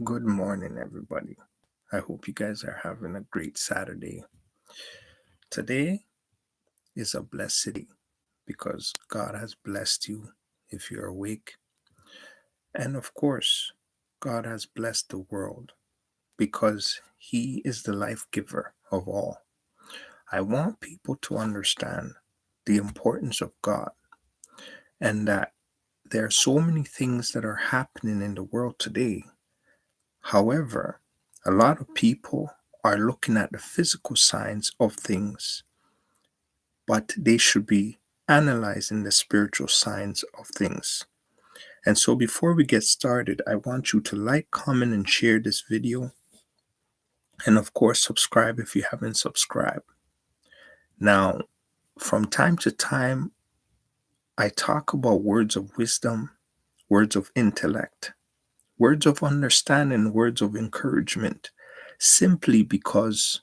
Good morning, everybody. I hope you guys are having a great Saturday. Today is a blessed day because God has blessed you if you're awake. And of course, God has blessed the world because He is the life giver of all. I want people to understand the importance of God and that there are so many things that are happening in the world today. However, a lot of people are looking at the physical signs of things, but they should be analyzing the spiritual signs of things. And so, before we get started, I want you to like, comment, and share this video. And of course, subscribe if you haven't subscribed. Now, from time to time, I talk about words of wisdom, words of intellect, words of understanding, words of encouragement, simply because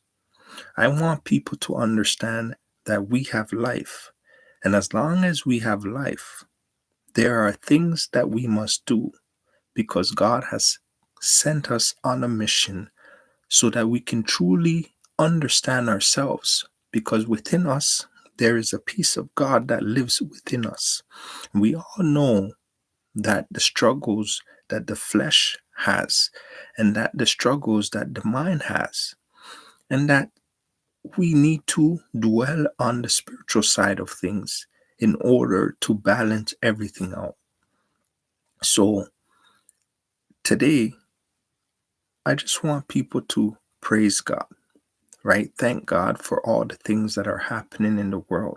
I want people to understand that we have life. And as long as we have life, there are things that we must do because God has sent us on a mission so that we can truly understand ourselves. Because within us, there is a piece of God that lives within us. We all know that the struggles that the flesh has, and that the struggles that the mind has, and that we need to dwell on the spiritual side of things in order to balance everything out. So today, I just want people to praise God, right? Thank God for all the things that are happening in the world.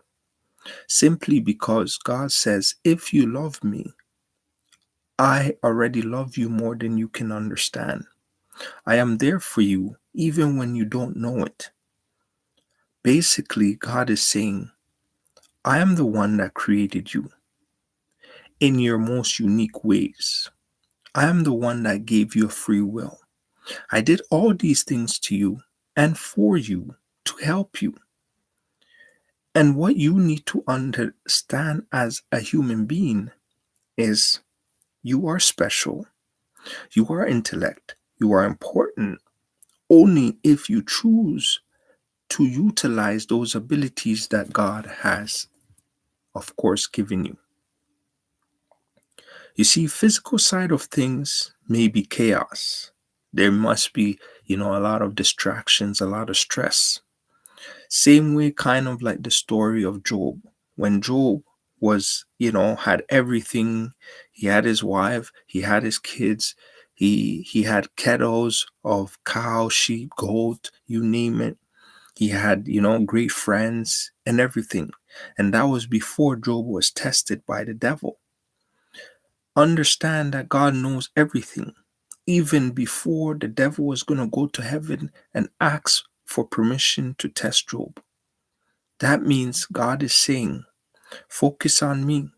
Simply because God says, if you love me, I already love you more than you can understand. I am there for you even when you don't know it. Basically, God is saying, I am the one that created you in your most unique ways. I am the one that gave you a free will. I did all these things to you and for you to help you. And what you need to understand as a human being is you are special, you are intellect, you are important only if you choose to utilize those abilities that God has, of course, given you. You see, physical side of things may be chaos. There must be, a lot of distractions, a lot of stress. Same way, kind of like the story of Job. When Job was, had everything, he had his wife, he had his kids, he had kettles of cow, sheep, goat, you name it. He had, great friends and everything. And that was before Job was tested by the devil. Understand that God knows everything. Even before the devil was going to go to heaven and ask for permission to test Job. That means God is saying, focus on me.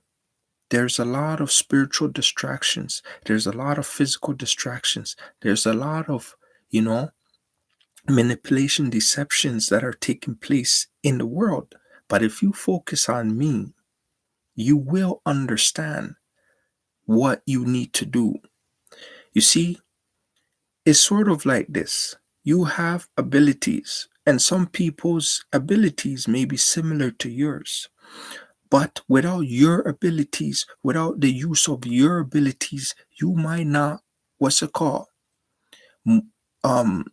There's a lot of spiritual distractions. There's a lot of physical distractions. There's a lot of, manipulation, deceptions that are taking place in the world. But if you focus on me, you will understand what you need to do. You see, it's sort of like this. You have abilities, and some people's abilities may be similar to yours. But without your abilities, without the use of your abilities, you might not, what's it called? M- Um,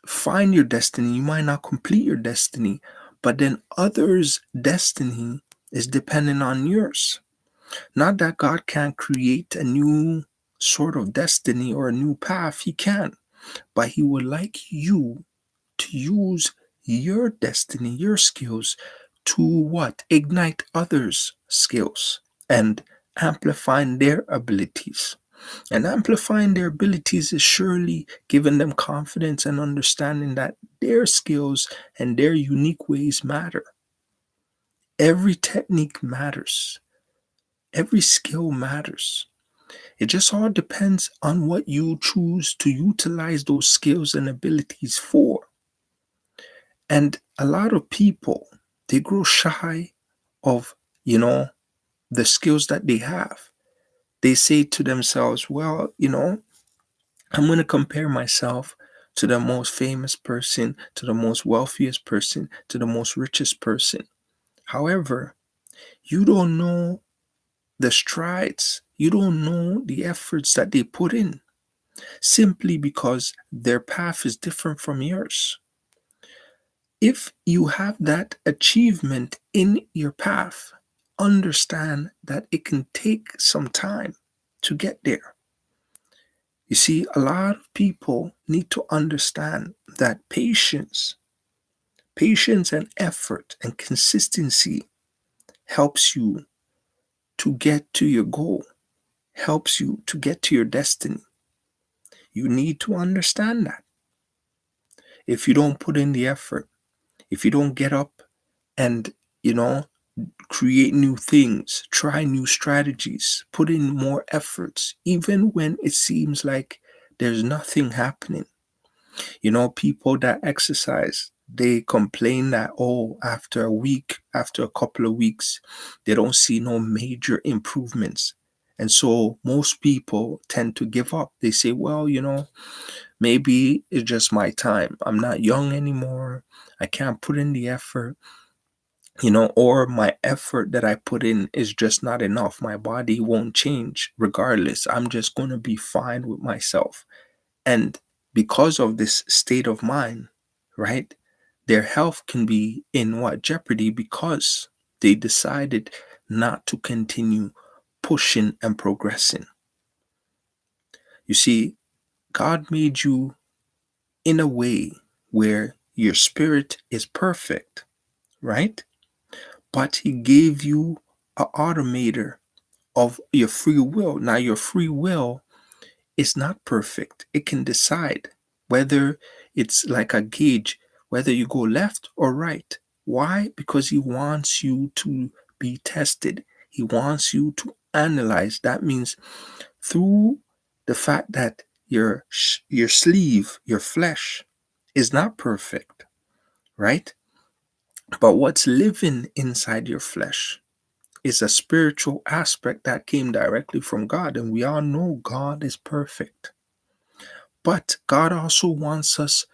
find your destiny. You might not complete your destiny, but then others' destiny is dependent on yours. Not that God can't create a new sort of destiny or a new path, He can, but He would like you to use your destiny, your skills to what? Ignite others' skills and amplifying their abilities. And amplifying their abilities is surely giving them confidence and understanding that their skills and their unique ways matter. Every technique matters. Every skill matters. It just all depends on what you choose to utilize those skills and abilities for. And a lot of people, they grow shy of, the skills that they have. They say to themselves, well, I'm going to compare myself to the most famous person, to the most wealthiest person, to the most richest person. However, you don't know the strides, you don't know the efforts that they put in simply because their path is different from yours. If you have that achievement in your path, understand that it can take some time to get there. You see, a lot of people need to understand that patience and effort and consistency helps you to get to your goal, helps you to get to your destiny. You need to understand that. If you don't put in the effort, if you don't get up and, you know, create new things, try new strategies, put in more efforts, even when it seems like there's nothing happening. People that exercise, they complain that, oh, after a week, after a couple of weeks, they don't see no major improvements. And so most people tend to give up. They say, well, maybe it's just my time. I'm not young anymore. I can't put in the effort, or my effort that I put in is just not enough. My body won't change regardless. I'm just going to be fine with myself. And because of this state of mind, right, their health can be in what jeopardy because they decided not to continue pushing and progressing. You see, God made you in a way where your spirit is perfect, right? But He gave you an automator of your free will. Now, your free will is not perfect. It can decide whether it's like a gauge, whether you go left or right. Why? Because He wants you to be tested. He wants you to analyze. That means through the fact that your sleeve, your flesh, is not perfect, right? But what's living inside your flesh is a spiritual aspect that came directly from God. And we all know God is perfect. But God also wants us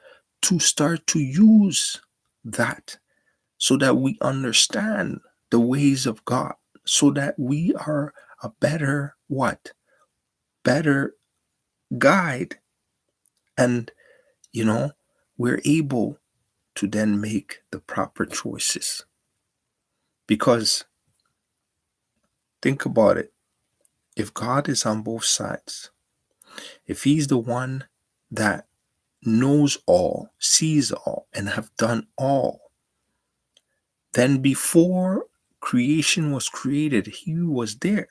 to start to use that so that we understand the ways of God, so that we are a better what? Better guide. And, you know, we're able to then make the proper choices. Because think about it. If God is on both sides, if He's the one that knows all, sees all, and have done all, then before creation was created, He was there.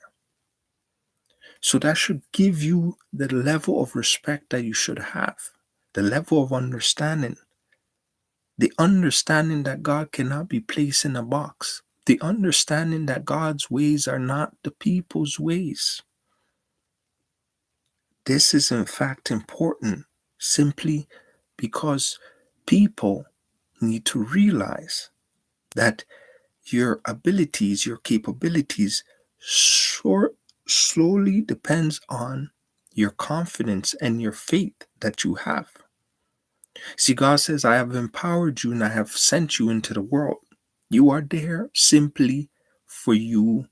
So that should give you the level of respect that you should have, the level of understanding, the understanding that God cannot be placed in a box, the understanding that God's ways are not the people's ways. This is in fact important simply because people need to realize that your abilities, your capabilities slowly depends on your confidence and your faith that you have. See, God says, I have empowered you and I have sent you into the world. You are there simply for you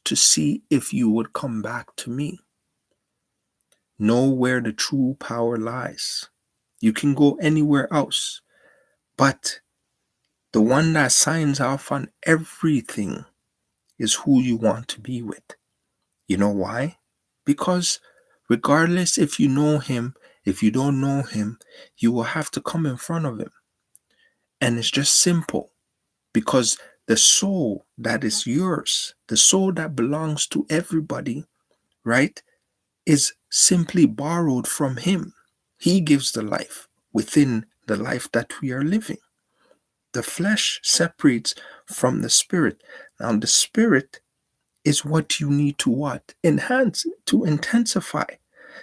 to see if you would come back to me. Know where the true power lies. You can go anywhere else, but the one that signs off on everything is who you want to be with. You know why? Because regardless if you know Him, if you don't know Him, you will have to come in front of Him. And it's just simple because the soul that is yours, the soul that belongs to everybody, right, is simply borrowed from Him. He gives the life within the life that we are living. The flesh separates from the spirit. Now, the spirit is what you need to what? Enhance, to intensify,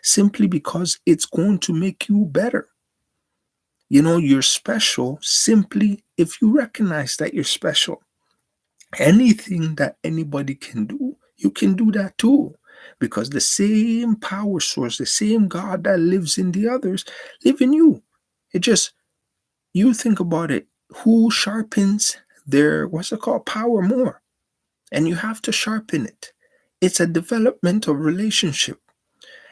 simply because it's going to make you better. You're special simply if you recognize that you're special. Anything that anybody can do, you can do that too. because the same power source, the same God that lives in the others, live in you. It just, you think about it, who sharpens their, what's it called, power more? And you have to sharpen it. It's a development of relationship.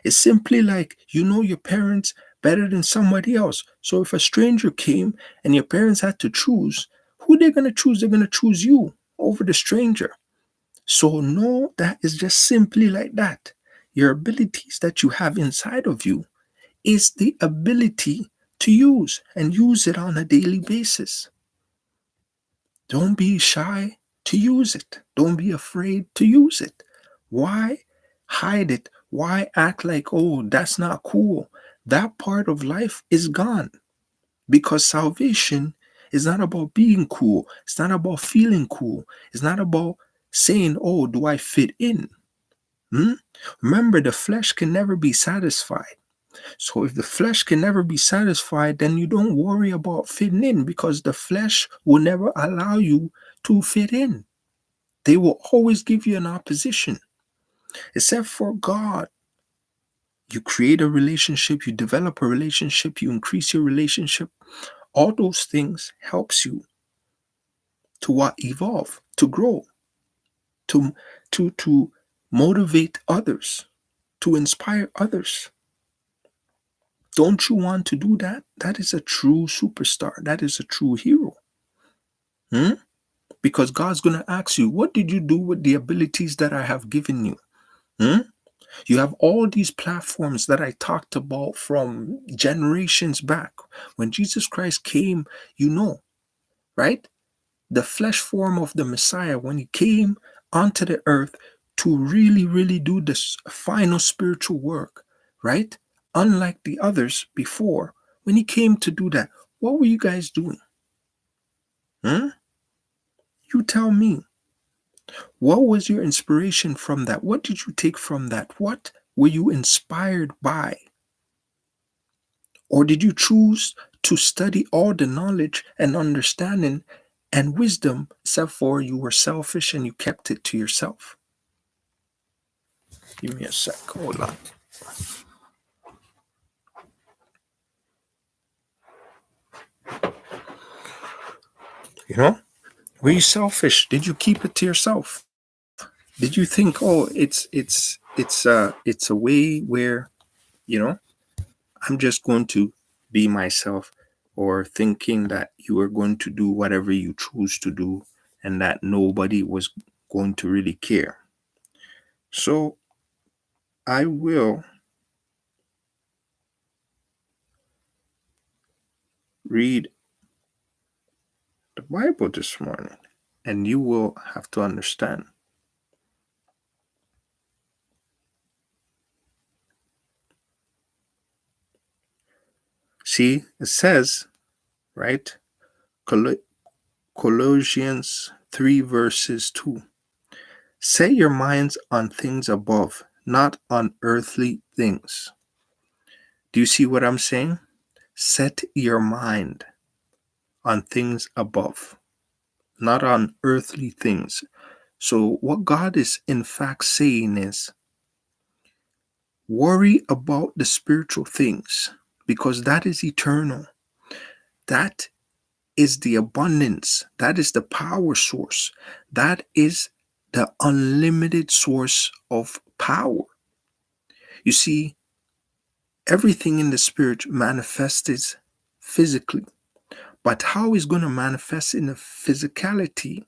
It's simply like you know your parents better than somebody else. So if a stranger came and your parents had to choose, who they're going to choose? They're going to choose you over the stranger. So no, that is just simply like that. Your abilities that you have inside of you is the ability to use it on a daily basis. Don't be shy to use it. Don't be afraid to use it. Why hide it? Why act like, oh, that's not cool? That part of life is gone because salvation is not about being cool. It's not about feeling cool. It's not about saying, oh, do I fit in? Hmm? Remember, the flesh can never be satisfied. So if the flesh can never be satisfied, then you don't worry about fitting in because the flesh will never allow you to fit in. They will always give you an opposition. Except for God, you create a relationship, you develop a relationship, you increase your relationship. All those things helps you to what? Evolve, to grow, to to motivate others, to inspire others. Don't you want to do that? That is a true superstar. That is a true hero. Hmm? Because God's going to ask you, what did you do with the abilities that I have given you? Hmm? You have all these platforms that I talked about from generations back. When Jesus Christ came, right? The flesh form of the Messiah, when he came onto the earth to really, really do this final spiritual work, right? Unlike the others before, when he came to do that, what were you guys doing? Hmm? You tell me. What was your inspiration from that? What did you take from that? What were you inspired by? Or did you choose to study all the knowledge and understanding and wisdom, except for you were selfish and you kept it to yourself? Give me a sec. Hold on. You know, were you selfish? Did you keep it to yourself? Did you think, oh, it's a way where, you know, I'm just going to be myself, or thinking that you were going to do whatever you choose to do and that nobody was going to really care? So I will read the Bible this morning and you will have to understand. See, it says, right? Colossians 3 verses 2. Set your minds on things above, not on earthly things. Do you see what I'm saying? Set your mind on things above, not on earthly things. So, what God is in fact saying is, worry about the spiritual things because that is eternal. That is the abundance. That is the power source. That is the unlimited source of power. You see, everything in the spirit manifests physically. But how is going to manifest in the physicality